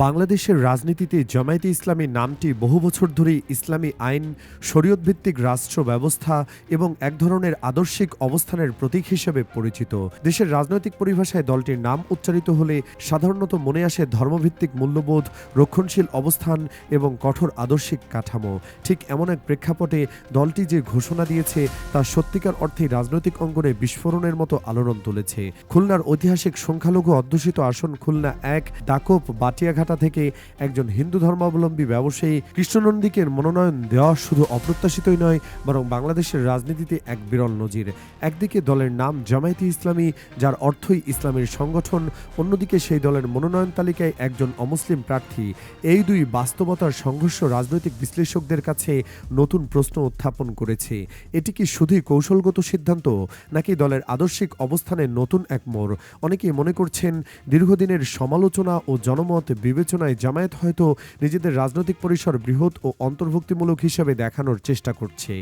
বাংলাদেশের রাজনীতিতে জামায়াতে ইসলামী নামটি বহু বছর ধরেই ইসলামী আইন, শরীয়তভিত্তিক রাষ্ট্র ব্যবস্থা এবং এক ধরনের আদর্শিক অবস্থানের প্রতীক হিসেবে পরিচিত। দেশের রাজনৈতিক পরিভাষায় দলটির নাম উচ্চারিত হলে সাধারণত মনে আসে ধর্মভিত্তিক মূল্যবোধ, রক্ষণশীল অবস্থান এবং কঠোর আদর্শিক কাঠামো। ঠিক এমন এক প্রেক্ষাপটে দলটি যে ঘোষণা দিয়েছে তা সত্যিকার অর্থেই রাজনৈতিক অঙ্গনে বিস্ফোরণের মতো আলোড়ন তুলেছে। খুলনার ঐতিহাসিক সংখ্যালঘু অধ্যুষিত আসন খুলনা ১ ডাকোপ বাটিয়াঘাটা থেকে একজন হিন্দু ধর্মাবলম্বী ব্যবসায়ী কৃষ্ণনন্দীকে মনোনয়ন দেওয়া শুধু অপ্রত্যাশিতই নয়, বরং বাংলাদেশের রাজনীতিতে এক বিরল নজির। একদিকে দলের নাম জামায়াতে ইসলামী, যার অর্থই ইসলামের সংগঠন, অন্যদিকে সেই দলের মনোনয়ন তালিকায় একজন অমুসলিম প্রার্থী। এই দুই বাস্তবতার সংঘর্ষ রাজনৈতিক বিশ্লেষকদের কাছে নতুন প্রশ্ন উত্থাপন করেছে। এটি কি শুধুই কৌশলগত সিদ্ধান্ত, নাকি দলের আদর্শিক অবস্থানের নতুন এক মোড়? অনেকেই মনে করছেন দীর্ঘদিনের সমালোচনা ও জনমত বিবেচনায় জামায়াত হয়তো নিজেদের রাজনৈতিক পরিসর বৃহৎ ও অন্তর্ভুক্তিমূলক হিসেবে দেখানোর চেষ্টা করছে।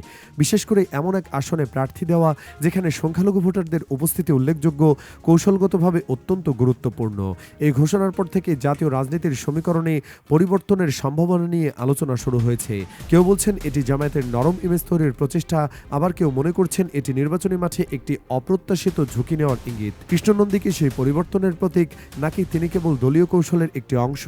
বিশেষ করে এমন এক আসনে প্রার্থী দেওয়া যেখানে সংখ্যালঘু ভোটারদের উপস্থিতি উল্লেখযোগ্য, কৌশলগতভাবে অত্যন্ত গুরুত্বপূর্ণ। এই ঘোষণার পর থেকে জাতীয় রাজনীতির সমীকরণে পরিবর্তনের সম্ভাবনা নিয়ে আলোচনা শুরু হয়েছে। কেউ বলছেন এটি জামায়াতের নরম ইমেজ তৈরির প্রচেষ্টা, আবার কেউ মনে করছেন এটি নির্বাচনী মাঠে একটি অপ্রত্যাশিত ঝুঁকি নেওয়ার ইঙ্গিত। কৃষ্ণনন্দী কি সেই পরিবর্তনের প্রতীক, নাকি তিনি কেবল দলীয় কৌশলের একটি অংশ?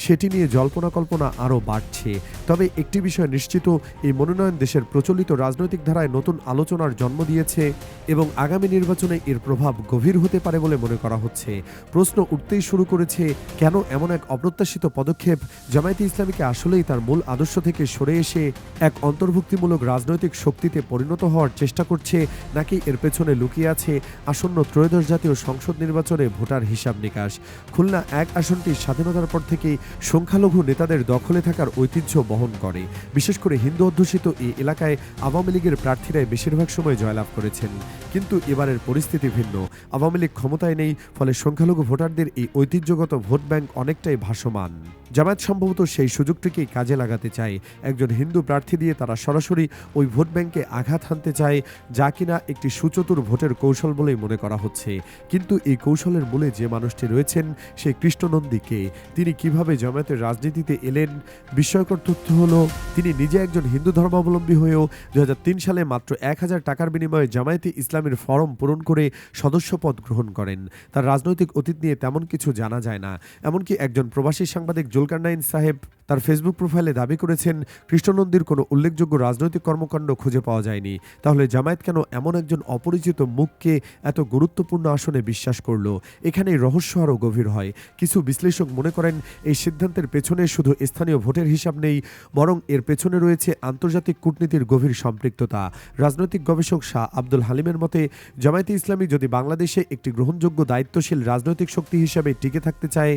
সেটি নিয়ে জল্পনা কল্পনা আরও বাড়ছে। তবে একটি বিষয় নিশ্চিত, এই মনোনয়ন দেশের প্রচলিত রাজনৈতিক ধারায় নতুন আলোচনার জন্ম দিয়েছে এবং আগামী নির্বাচনে এর প্রভাব গভীর হতে পারে বলে মনে করা হচ্ছে। প্রশ্ন উঠতেই শুরু করেছে, কেন এমন এক অপ্রত্যাশিত পদক্ষেপ? জামায়াতে ইসলামীকে আসলেই তার মূল আদর্শ থেকে সরে এসে এক অন্তর্ভুক্তিমূলক রাজনৈতিক শক্তিতে পরিণত হওয়ার চেষ্টা করছে, নাকি এর পেছনে লুকিয়ে আছে আসন্ন ত্রয়োদশ জাতীয় সংসদ নির্বাচনে ভোটার হিসাব নিকাশ? খুলনা ১ আসনটি স্বাধীনতার পর থেকেই সংখ্যালঘু নেতাদের দখলে থাকার ঐতিহ্য বহন করে। বিশেষ করে হিন্দু অধ্যুষিত এই এলাকায় আওয়ামী লীগের প্রার্থীরাই বেশিরভাগ সময় জয়লাভ করেছেন। কিন্তু এবারের পরিস্থিতি ভিন্ন। আওয়ামী লীগ ক্ষমতায় নেই, ফলে সংখ্যালঘু ভোটারদের এই ঐতিহ্যগত ভোট ব্যাংক অনেকটাই ভাসমান। জামায়াত সম্ভবত সেই সুযোগটিকেই কাজে লাগাতে চায়। একজন হিন্দু প্রার্থী দিয়ে তারা সরাসরি ওই ভোট ব্যাংকে আঘাত হানতে চায়, যা কিনা একটি সুচতুর ভোটের কৌশল বলেই মনে করা হচ্ছে। কিন্তু এই কৌশলের মূলে যে মানুষটি রয়েছেন, সেই কৃষ্ণনন্দীকে, তিনি কিভাবে জামায়াতের রাজনীতিতে এলেন? বিস্ময়কর তথ্য হলো, তিনি নিজে একজন হিন্দু ধর্মাবলম্বী হয়েও ২০০৩ সালে মাত্র ১,০০০ টাকার বিনিময়ে জামায়াতে ইসলামীর ফরম পূরণ করে সদস্যপদ গ্রহণ করেন। তার রাজনৈতিক অতীত নিয়ে তেমন কিছু জানা যায় না। এমনকি একজন প্রবাসী সাংবাদিক জুলকারনাইন সাহেব তার ফেসবুক প্রোফাইলে দাবি করেছেন, কৃষ্ণনন্দীর কোনো উল্লেখযোগ্য রাজনৈতিক কর্মকাণ্ড খুঁজে পাওয়া যায়নি। তাহলে জামায়াত কেন এমন একজন অপরিচিত মুখকে এত গুরুত্বপূর্ণ আসনে বিশ্বাস করল? এখানেই রহস্য আরও গভীর হয়। কিছু বিশ্লেষক মনে করেন এই সিদ্ধান্তের পেছনে শুধু স্থানীয় ভোটের হিসাব নেই, বরং এর পেছনে রয়েছে আন্তর্জাতিক কূটনীতির গভীর সম্পৃক্ততা। রাজনৈতিক গবেষক শাহ আব্দুল হালিমের মতে, জামায়াতে ইসলামী যদি বাংলাদেশে একটি গ্রহণযোগ্য দায়িত্বশীল রাজনৈতিক শক্তি হিসেবে টিকে থাকতে চায়,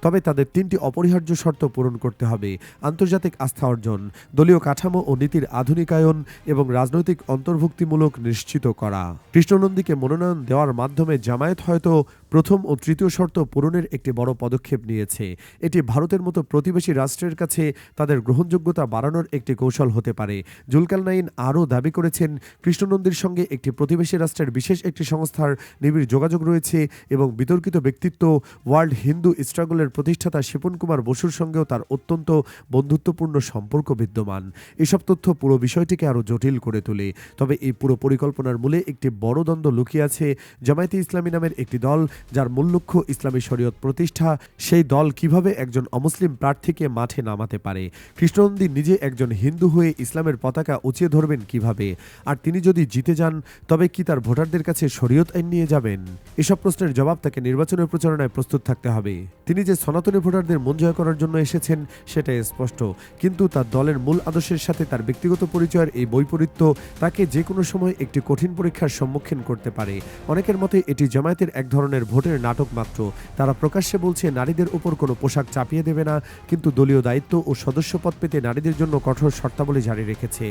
তবে তাদের ৩টি অপরিহার্য শর্ত পূরণ করতে হবে: আন্তর্জাতিক আস্থা অর্জন, দলীয় কাঠামো ও নীতির আধুনিকায়ন এবং রাজনৈতিক অন্তর্ভুক্তিমূলক নিশ্চিত করা। কৃষ্ণনন্দীকে মনোনয়ন দেওয়ার মাধ্যমে জামায়াত হয়তো প্রথম ও তৃতীয় শর্ত পূরণের একটি বড় পদক্ষেপ নিয়েছে। এটি ভারতের মতো প্রতিবেশী রাষ্ট্রের কাছে তাদের গ্রহণযোগ্যতা বাড়ানোর একটি কৌশল হতে পারে। জুলকারনাইন আরও দাবি করেছেন, কৃষ্ণনন্দীর সঙ্গে একটি প্রতিবেশী রাষ্ট্রের বিশেষ একটি সংস্থার নিবিড় যোগাযোগ রয়েছে এবং বিতর্কিত ব্যক্তিত্ব ওয়ার্ল্ড হিন্দু স্ট্রাগলের প্রতিষ্ঠাতা শিপন কুমার বসুর সঙ্গেও তার অত্যন্ত বন্ধুত্বপূর্ণ সম্পর্ক বিদ্যমান। এসব তথ্য পুরো বিষয়টিকে আরও জটিল করে তোলে। তবে এই পুরো পরিকল্পনার মূলে একটি বড় দ্বন্দ্ব লুকিয়ে আছে। জামায়াতে ইসলামী নামের একটি দল, যার মূল লক্ষ্য ইসলামী শরীয়ত প্রতিষ্ঠা, সেই দল কিভাবে একজন অমুসলিম প্রার্থীকে মাঠে নামাতে পারে? কৃষ্ণনন্দী নিজে একজন হিন্দু হয়ে ইসলামের পতাকা উঁচিয়ে ধরবেন কিভাবে? আর তিনি যদি জিতে যান, তবে কি তার ভোটারদের কাছে শরীয়ত আইন নিয়ে যাবেন? এসব প্রশ্নের জবাব তাকে নির্বাচনের প্রচারণায় প্রস্তুত থাকতে হবে। তিনি যে সনাতনী ভোটারদের মন জয় করার জন্য এসেছেন সেটা স্পষ্ট, কিন্তু তার দলের মূল আদর্শের সাথে তার ব্যক্তিগত পরিচয়ের এই বৈপরীত্য তাকে যে কোনো সময় একটি কঠিন পরীক্ষার সম্মুখীন করতে পারে। অনেকের মতে এটি জামায়াতের এক ধরনের ভোটের নাটক মাত্র। তারা প্রকাশ্যে বলছে নারীদের উপর কোনো পোশাক চাপিয়ে দেবে না, কিন্তু দলীয় দায়িত্ব ও সদস্যপদ পেতে নারীদের জন্য কঠোর শর্তাবলী জারি রেখেছে।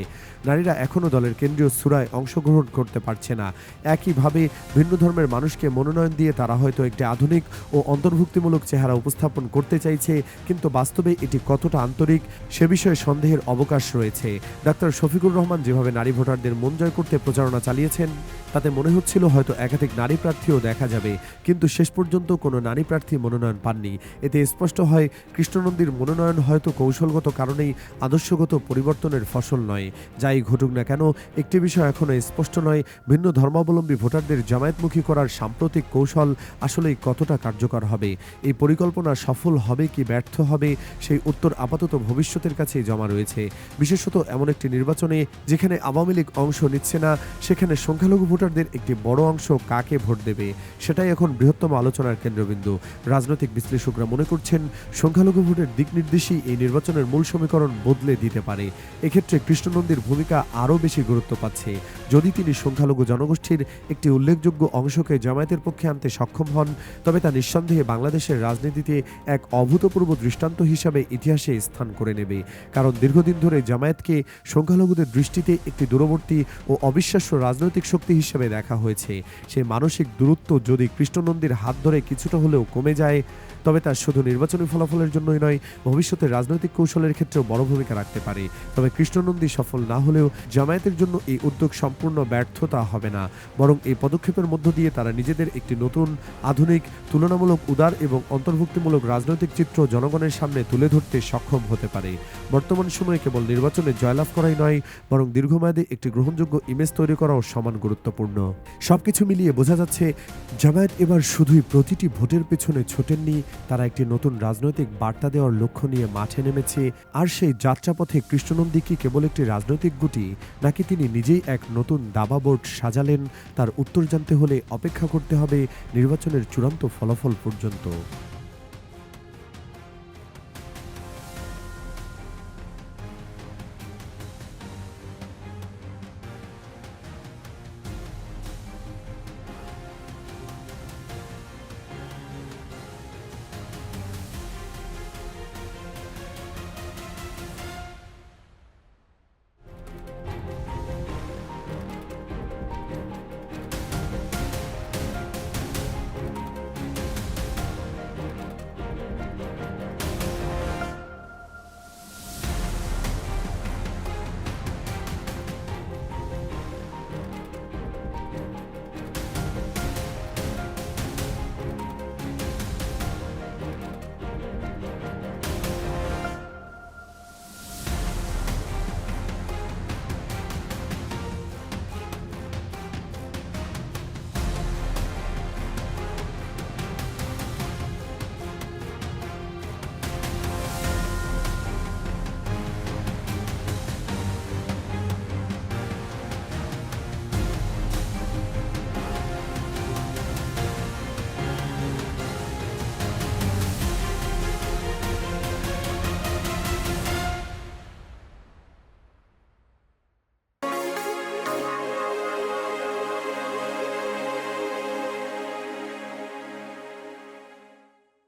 নারীরা এখনও দলের কেন্দ্রীয় সূরায় অংশগ্রহণ করতে পারছে না। একইভাবে ভিন্ন ধর্মের মানুষকে মনোনয়ন দিয়ে তারা হয়তো একটি আধুনিক ও অন্তর্ভুক্তিমূলক চেহারা উপস্থাপন করতে চাইছে, কিন্তু বাস্তবে এটি কতটা আন্তরিক সে বিষয়ে সন্দেহের অবকাশ রয়েছে। ডাক্তার শফিকুর রহমান যেভাবে নারী ভোটারদের মন জয় করতে প্রচারণা চালিয়েছেন, তাতে মনে হচ্ছিল হয়তো একাধিক নারী প্রার্থীও দেখা যাবে, কিন্তু শেষ পর্যন্ত কোনো নারী প্রার্থী মনোনয়ন পাননি। এতে স্পষ্ট হয় কৃষ্ণনন্দীর মনোনয়ন হয়তো কৌশলগত কারণেই আদর্শগত পরিবর্তনের ফসল নয়। যাই ঘটুক না কেন, একটি বিষয় এখনও স্পষ্ট নয়, ভিন্ন ধর্মাবলম্বী ভোটারদের জামায়াতমুখী করার সাম্প্রতিক কৌশল আসলেই কতটা কার্যকর হবে। এই পরিকল্পনা সফল হবে কি ব্যর্থ হবে, সেই উত্তর আপাতত ভবিষ্যতের কাছেই জমা রয়েছে। বিশেষত এমন একটি নির্বাচনে যেখানে আওয়ামী লীগ অংশ নিচ্ছে না, সেখানে সংখ্যালঘু ভোটারদের একটি বড় অংশ কাকে ভোট দেবে, সেটাই এখন বৃহত্তম আলোচনার কেন্দ্রবিন্দু। রাজনৈতিক বিশ্লেষকরা মনে করছেন সংখ্যালঘু ভোটের দিক নির্দেশই এই নির্বাচনের মূল সমীকরণ বদলে দিতে পারে। এক্ষেত্রে কৃষ্ণনন্দীর ভূমিকা আরও বেশি গুরুত্ব পাচ্ছে। যদি তিনি সংখ্যালঘু জনগোষ্ঠীর একটি উল্লেখযোগ্য অংশকে জামায়াতের পক্ষে আনতে সক্ষম হন, তবে তা নিঃসন্দেহে বাংলাদেশের রাজনীতিতে এক অভূতপূর্ব দৃষ্টান্ত হিসাবে ইতিহাসে স্থান করে নেবে। কারণ দীর্ঘদিন ধরে জামায়াতকে সংখ্যালঘুদের দৃষ্টিতে একটি দূরবর্তী ও অবিশ্বাস্য রাজনৈতিক শক্তি হিসেবে দেখা হয়েছে। সেই মানসিক দূরত্ব যদি কৃষ্ণনন্দীর হাত ধরে কিছুটা হলেও কমে যায়, তবে তা শুধু নির্বাচনী ফলাফলের জন্যই নয়, ভবিষ্যতে রাজনৈতিক কৌশলের ক্ষেত্রেও বড় ভূমিকা রাখতে পারে। তবে কৃষ্ণনন্দী সফল না হলেও জামায়াতের জন্য এই উদ্যোগ সম্পূর্ণ ব্যর্থতা হবে না, বরং এই পদক্ষেপের মধ্য দিয়ে তারা নিজেদের একটি নতুন, আধুনিক, তুলনামূলক উদার এবং অন্তর্ভুক্তিমূলক রাজনৈতিক চিত্র জনগণের সামনে তুলে ধরতে সক্ষম হতে পারে। বর্তমান সময়ে কেবল নির্বাচনে জয়লাভ করাই নয়, বরং দীর্ঘমেয়াদে একটি গ্রহণযোগ্য ইমেজ তৈরি করাও সমান গুরুত্বপূর্ণ। সবকিছু মিলিয়ে বোঝা যাচ্ছে জামায়াত এবার শুধুই প্রতিটি ভোটের পেছনে ছোটেননি, তারা একটি নতুন রাজনৈতিক বার্তা দেওয়ার লক্ষ্য নিয়ে মাঠে নেমেছে। আর সেই যাত্রাপথে কৃষ্ণনন্দী কি কেবল একটি রাজনৈতিক গুটি, নাকি তিনি নিজেই এক নতুন দাবাবোর্ড সাজালেন, তার উত্তর জানতে হলে অপেক্ষা করতে হবে নির্বাচনের চূড়ান্ত ফলাফল পর্যন্ত।